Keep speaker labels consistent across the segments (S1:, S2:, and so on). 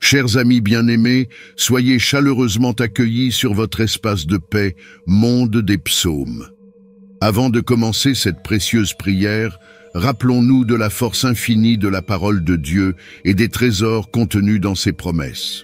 S1: Chers amis bien-aimés, soyez chaleureusement accueillis sur votre espace de paix, monde des psaumes. Avant de commencer cette précieuse prière, rappelons-nous de la force infinie de la parole de Dieu et des trésors contenus dans ses promesses.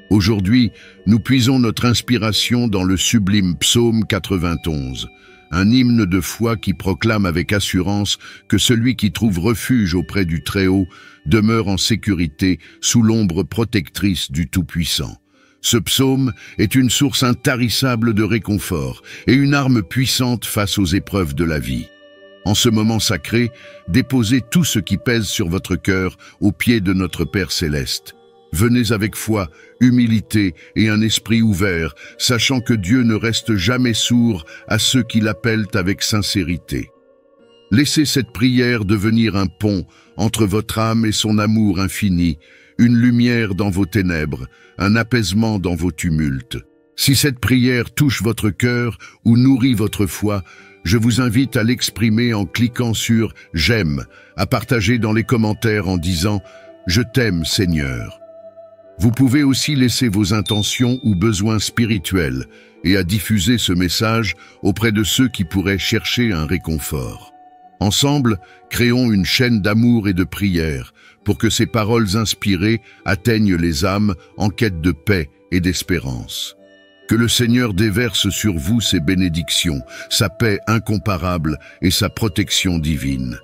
S1: Aujourd'hui, nous puisons notre inspiration dans le sublime psaume 91, un hymne de foi qui proclame avec assurance que celui qui trouve refuge auprès du Très-Haut demeure en sécurité sous l'ombre protectrice du Tout-Puissant. Ce psaume est une source intarissable de réconfort et une arme puissante face aux épreuves de la vie. En ce moment sacré, déposez tout ce qui pèse sur votre cœur aux pieds de notre Père Céleste. Venez avec foi, humilité et un esprit ouvert, sachant que Dieu ne reste jamais sourd à ceux qui l'appellent avec sincérité. Laissez cette prière devenir un pont entre votre âme et son amour infini, une lumière dans vos ténèbres, un apaisement dans vos tumultes. Si cette prière touche votre cœur ou nourrit votre foi, je vous invite à l'exprimer en cliquant sur « J'aime », à partager dans les commentaires en disant « Je t'aime, Seigneur ». Vous pouvez aussi laisser vos intentions ou besoins spirituels et à diffuser ce message auprès de ceux qui pourraient chercher un réconfort. Ensemble, créons une chaîne d'amour et de prière pour que ces paroles inspirées atteignent les âmes en quête de paix et d'espérance. Que le Seigneur déverse sur vous ses bénédictions, sa paix incomparable et sa protection divine.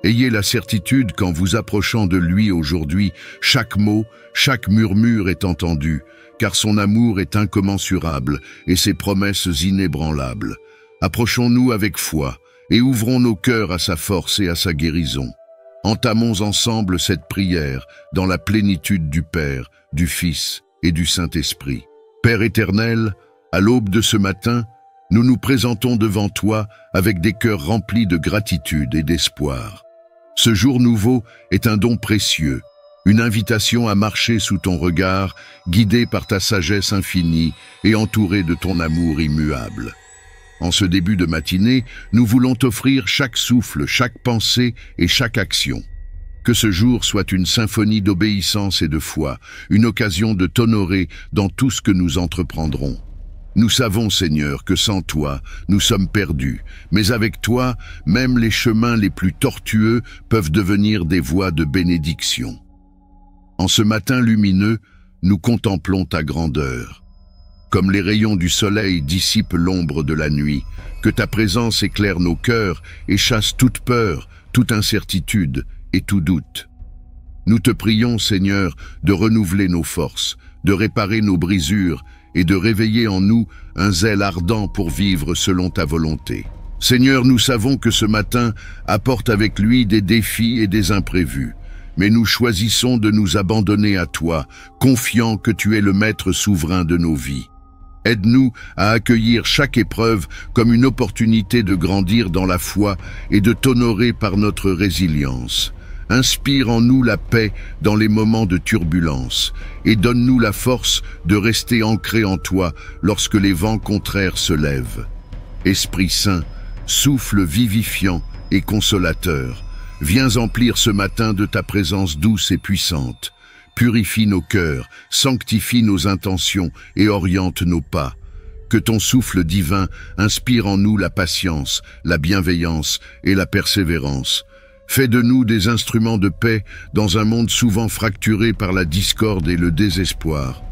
S1: Ayez la certitude qu'en vous approchant de lui aujourd'hui, chaque mot, chaque murmure est entendu, car son amour est incommensurable et ses promesses inébranlables. Approchons-nous avec foi et ouvrons nos cœurs à sa force et à sa guérison. Entamons ensemble cette prière dans la plénitude du Père, du Fils et du Saint-Esprit. Père éternel, à l'aube de ce matin, nous nous présentons devant toi avec des cœurs remplis de gratitude et d'espoir. Ce jour nouveau est un don précieux, une invitation à marcher sous ton regard, guidé par ta sagesse infinie et entouré de ton amour immuable. En ce début de matinée, nous voulons t'offrir chaque souffle, chaque pensée et chaque action. Que ce jour soit une symphonie d'obéissance et de foi, une occasion de t'honorer dans tout ce que nous entreprendrons. Nous savons, Seigneur, que sans toi, nous sommes perdus, mais avec toi, même les chemins les plus tortueux peuvent devenir des voies de bénédiction. En ce matin lumineux, nous contemplons ta grandeur. Comme les rayons du soleil dissipent l'ombre de la nuit, que ta présence éclaire nos cœurs et chasse toute peur, toute incertitude et tout doute. Nous te prions, Seigneur, de renouveler nos forces, de réparer nos brisures et de réveiller en nous un zèle ardent pour vivre selon ta volonté. Seigneur, nous savons que ce matin apporte avec lui des défis et des imprévus, mais nous choisissons de nous abandonner à toi, confiants que tu es le maître souverain de nos vies. Aide-nous à accueillir chaque épreuve comme une opportunité de grandir dans la foi et de t'honorer par notre résilience. Inspire en nous la paix dans les moments de turbulence et donne-nous la force de rester ancrés en toi lorsque les vents contraires se lèvent. Esprit Saint, souffle vivifiant et consolateur, viens emplir ce matin de ta présence douce et puissante. Purifie nos cœurs, sanctifie nos intentions et oriente nos pas. Que ton souffle divin inspire en nous la patience, la bienveillance et la persévérance. Fais de nous des instruments de paix dans un monde souvent fracturé par la discorde et le désespoir.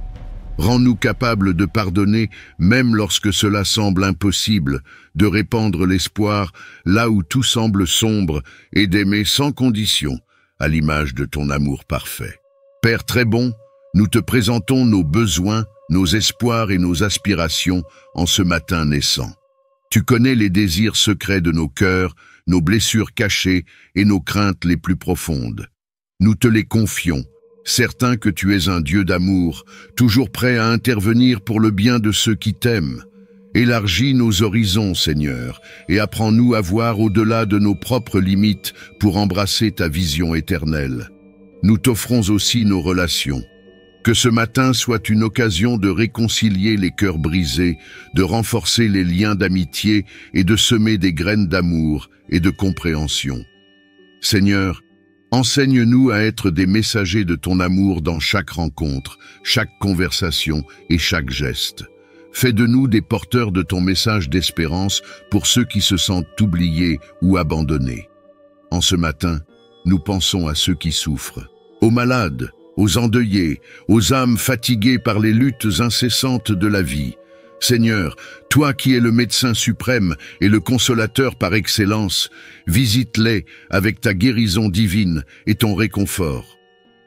S1: Rends-nous capables de pardonner même lorsque cela semble impossible, de répandre l'espoir là où tout semble sombre et d'aimer sans condition, à l'image de ton amour parfait. Père très bon, nous te présentons nos besoins, nos espoirs et nos aspirations en ce matin naissant. Tu connais les désirs secrets de nos cœurs, nos blessures cachées et nos craintes les plus profondes. Nous te les confions, certains que tu es un Dieu d'amour, toujours prêt à intervenir pour le bien de ceux qui t'aiment. Élargis nos horizons, Seigneur, et apprends-nous à voir au-delà de nos propres limites pour embrasser ta vision éternelle. Nous t'offrons aussi nos relations. Que ce matin soit une occasion de réconcilier les cœurs brisés, de renforcer les liens d'amitié et de semer des graines d'amour et de compréhension. Seigneur, Enseigne-nous à être des messagers de ton amour dans chaque rencontre, chaque conversation et chaque geste. Fais de nous des porteurs de ton message d'espérance pour ceux qui se sentent oubliés ou abandonnés. En ce matin, nous pensons à ceux qui souffrent, aux malades, aux endeuillés, aux âmes fatiguées par les luttes incessantes de la vie. Seigneur, toi qui es le médecin suprême et le consolateur par excellence, visite-les avec ta guérison divine et ton réconfort.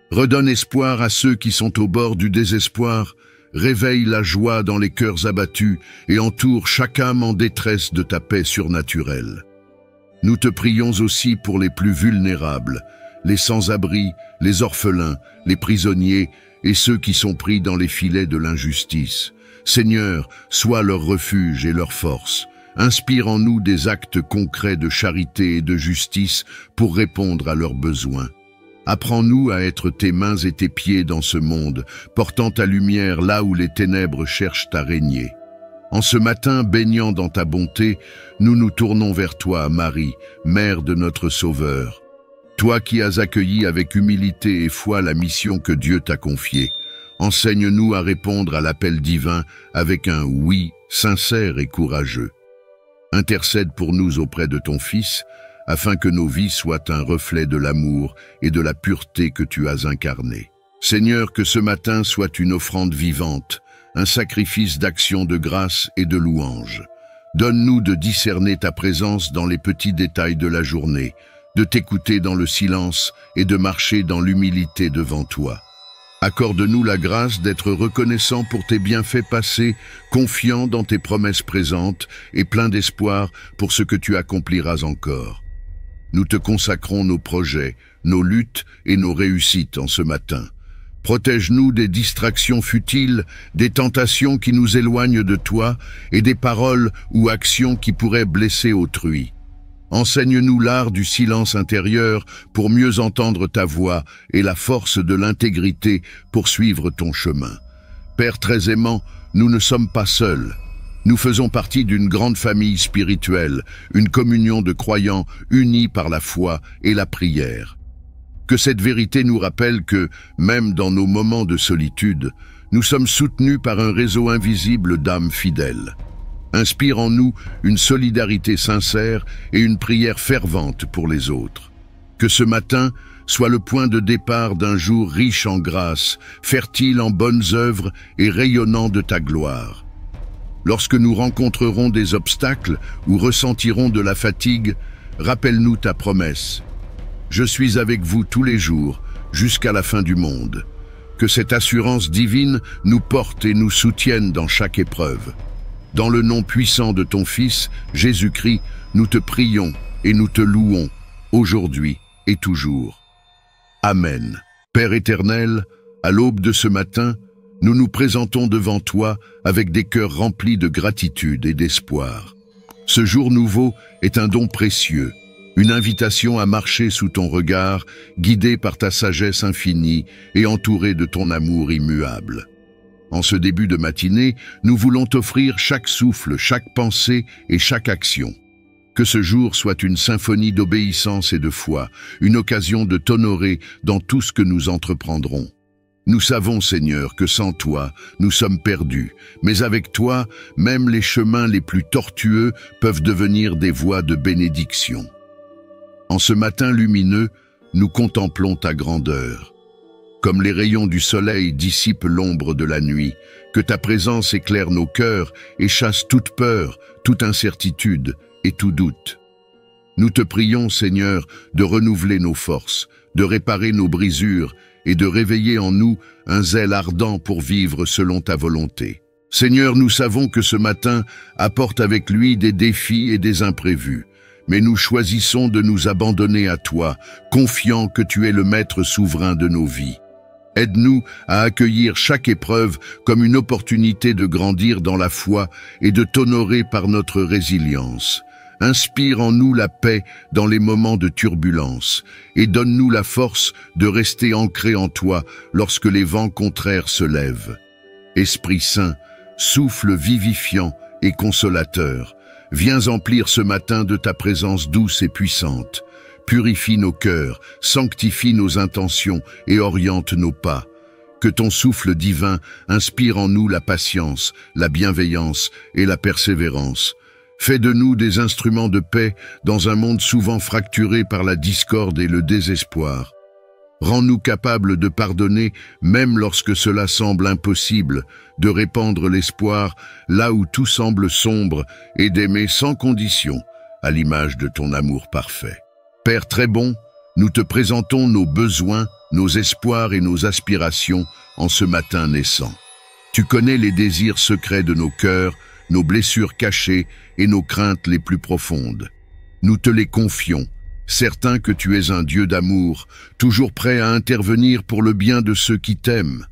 S1: Redonne espoir à ceux qui sont au bord du désespoir, réveille la joie dans les cœurs abattus et entoure chaque âme en détresse de ta paix surnaturelle. Nous te prions aussi pour les plus vulnérables, les sans-abri, les orphelins, les prisonniers et ceux qui sont pris dans les filets de l'injustice. Seigneur, sois leur refuge et leur force. Inspire en nous des actes concrets de charité et de justice pour répondre à leurs besoins. Apprends-nous à être tes mains et tes pieds dans ce monde, portant ta lumière là où les ténèbres cherchent à régner. En ce matin, baignant dans ta bonté, nous nous tournons vers toi, Marie, Mère de notre Sauveur. Toi qui as accueilli avec humilité et foi la mission que Dieu t'a confiée, enseigne-nous à répondre à l'appel divin avec un « oui » sincère et courageux. Intercède pour nous auprès de ton Fils, afin que nos vies soient un reflet de l'amour et de la pureté que tu as incarné. Seigneur, que ce matin soit une offrande vivante, un sacrifice d'action de grâce et de louange. Donne-nous de discerner ta présence dans les petits détails de la journée, de t'écouter dans le silence et de marcher dans l'humilité devant toi. Accorde-nous la grâce d'être reconnaissant pour tes bienfaits passés, confiant dans tes promesses présentes et plein d'espoir pour ce que tu accompliras encore. Nous te consacrons nos projets, nos luttes et nos réussites en ce matin. Protège-nous des distractions futiles, des tentations qui nous éloignent de toi et des paroles ou actions qui pourraient blesser autrui. Enseigne-nous l'art du silence intérieur pour mieux entendre ta voix et la force de l'intégrité pour suivre ton chemin. Père très aimant, nous ne sommes pas seuls. Nous faisons partie d'une grande famille spirituelle, une communion de croyants unis par la foi et la prière. Que cette vérité nous rappelle que, même dans nos moments de solitude, nous sommes soutenus par un réseau invisible d'âmes fidèles. Inspire en nous une solidarité sincère et une prière fervente pour les autres. Que ce matin soit le point de départ d'un jour riche en grâce, fertile en bonnes œuvres et rayonnant de ta gloire. Lorsque nous rencontrerons des obstacles ou ressentirons de la fatigue, rappelle-nous ta promesse. Je suis avec vous tous les jours, jusqu'à la fin du monde. Que cette assurance divine nous porte et nous soutienne dans chaque épreuve. Dans le nom puissant de ton Fils, Jésus-Christ, nous te prions et nous te louons, aujourd'hui et toujours. Amen. Père éternel, à l'aube de ce matin, nous nous présentons devant toi avec des cœurs remplis de gratitude et d'espoir. Ce jour nouveau est un don précieux, une invitation à marcher sous ton regard, guidé par ta sagesse infinie et entouré de ton amour immuable. En ce début de matinée, nous voulons t'offrir chaque souffle, chaque pensée et chaque action. Que ce jour soit une symphonie d'obéissance et de foi, une occasion de t'honorer dans tout ce que nous entreprendrons. Nous savons, Seigneur, que sans toi, nous sommes perdus, mais avec toi, même les chemins les plus tortueux peuvent devenir des voies de bénédiction. En ce matin lumineux, nous contemplons ta grandeur. Comme les rayons du soleil dissipent l'ombre de la nuit, que ta présence éclaire nos cœurs et chasse toute peur, toute incertitude et tout doute. Nous te prions, Seigneur, de renouveler nos forces, de réparer nos brisures et de réveiller en nous un zèle ardent pour vivre selon ta volonté. Seigneur, nous savons que ce matin apporte avec lui des défis et des imprévus, mais nous choisissons de nous abandonner à toi, confiant que tu es le maître souverain de nos vies. Aide-nous à accueillir chaque épreuve comme une opportunité de grandir dans la foi et de t'honorer par notre résilience. Inspire en nous la paix dans les moments de turbulence et donne-nous la force de rester ancrés en toi lorsque les vents contraires se lèvent. Esprit Saint, souffle vivifiant et consolateur, viens emplir ce matin de ta présence douce et puissante. purifie nos cœurs, sanctifie nos intentions et oriente nos pas. Que ton souffle divin inspire en nous la patience, la bienveillance et la persévérance. Fais de nous des instruments de paix dans un monde souvent fracturé par la discorde et le désespoir. Rends-nous capables de pardonner même lorsque cela semble impossible, de répandre l'espoir là où tout semble sombre et d'aimer sans condition, à l'image de ton amour parfait. Père très bon, nous te présentons nos besoins, nos espoirs et nos aspirations en ce matin naissant. Tu connais les désirs secrets de nos cœurs, nos blessures cachées et nos craintes les plus profondes. Nous te les confions, certains que tu es un Dieu d'amour, toujours prêt à intervenir pour le bien de ceux qui t'aiment.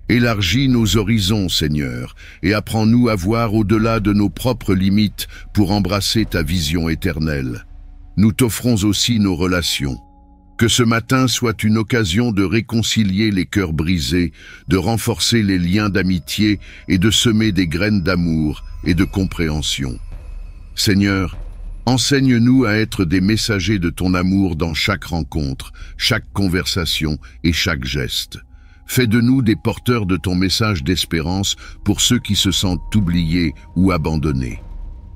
S1: Élargis nos horizons, Seigneur, et apprends-nous à voir au-delà de nos propres limites pour embrasser ta vision éternelle. Nous t'offrons aussi nos relations. Que ce matin soit une occasion de réconcilier les cœurs brisés, de renforcer les liens d'amitié et de semer des graines d'amour et de compréhension. Seigneur, enseigne-nous à être des messagers de ton amour dans chaque rencontre, chaque conversation et chaque geste. Fais de nous des porteurs de ton message d'espérance pour ceux qui se sentent oubliés ou abandonnés.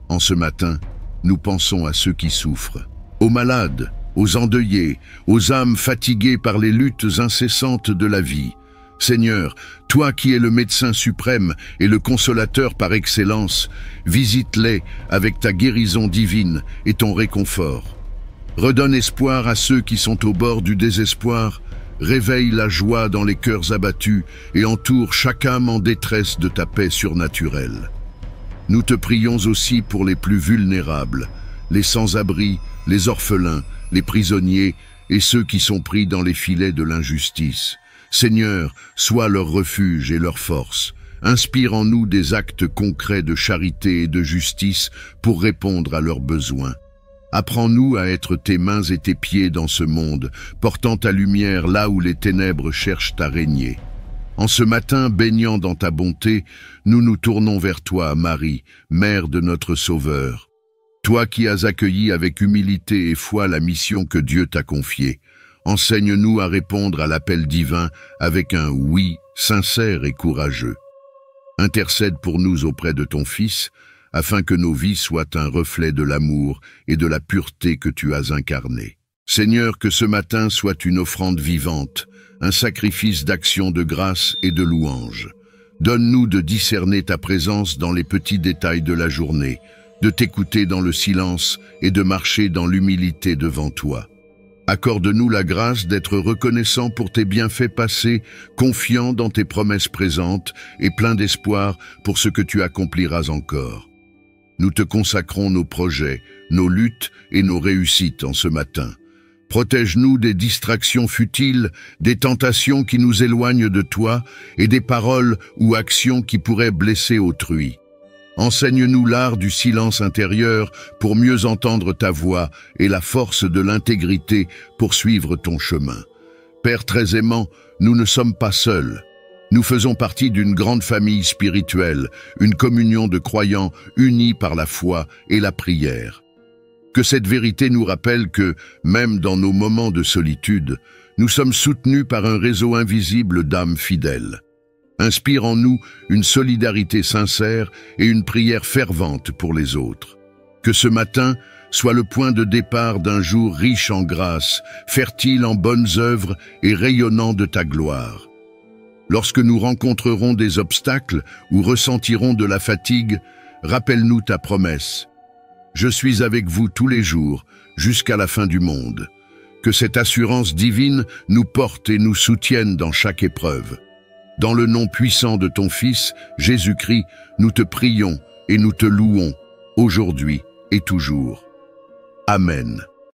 S1: En ce matin, nous pensons à ceux qui souffrent, aux malades, aux endeuillés, aux âmes fatiguées par les luttes incessantes de la vie. Seigneur, toi qui es le médecin suprême et le consolateur par excellence, visite-les avec ta guérison divine et ton réconfort. Redonne espoir à ceux qui sont au bord du désespoir, réveille la joie dans les cœurs abattus et entoure chaque âme en détresse de ta paix surnaturelle. Nous te prions aussi pour les plus vulnérables, les sans-abri, les orphelins, les prisonniers et ceux qui sont pris dans les filets de l'injustice. Seigneur, sois leur refuge et leur force. Inspire en nous des actes concrets de charité et de justice pour répondre à leurs besoins. Apprends-nous à être tes mains et tes pieds dans ce monde, portant ta lumière là où les ténèbres cherchent à régner. En ce matin, baignant dans ta bonté, nous nous tournons vers toi, Marie, Mère de notre Sauveur. Toi qui as accueilli avec humilité et foi la mission que Dieu t'a confiée, enseigne-nous à répondre à l'appel divin avec un « oui » sincère et courageux. Intercède pour nous auprès de ton Fils, afin que nos vies soient un reflet de l'amour et de la pureté que tu as incarné. Seigneur, que ce matin soit une offrande vivante, un sacrifice d'action de grâce et de louange. Donne-nous de discerner ta présence dans les petits détails de la journée, de t'écouter dans le silence et de marcher dans l'humilité devant toi. Accorde-nous la grâce d'être reconnaissant pour tes bienfaits passés, confiant dans tes promesses présentes et plein d'espoir pour ce que tu accompliras encore. Nous te consacrons nos projets, nos luttes et nos réussites en ce matin. Protège-nous des distractions futiles, des tentations qui nous éloignent de toi et des paroles ou actions qui pourraient blesser autrui. Enseigne-nous l'art du silence intérieur pour mieux entendre ta voix et la force de l'intégrité pour suivre ton chemin. Père très aimant, nous ne sommes pas seuls. Nous faisons partie d'une grande famille spirituelle, une communion de croyants unis par la foi et la prière. Que cette vérité nous rappelle que, même dans nos moments de solitude, nous sommes soutenus par un réseau invisible d'âmes fidèles. Inspire en nous une solidarité sincère et une prière fervente pour les autres. Que ce matin soit le point de départ d'un jour riche en grâce, fertile en bonnes œuvres et rayonnant de ta gloire. Lorsque nous rencontrerons des obstacles ou ressentirons de la fatigue, rappelle-nous ta promesse. Je suis avec vous tous les jours, jusqu'à la fin du monde. Que cette assurance divine nous porte et nous soutienne dans chaque épreuve. Dans le nom puissant de ton Fils, Jésus-Christ, nous te prions et nous te louons, aujourd'hui et toujours. Amen.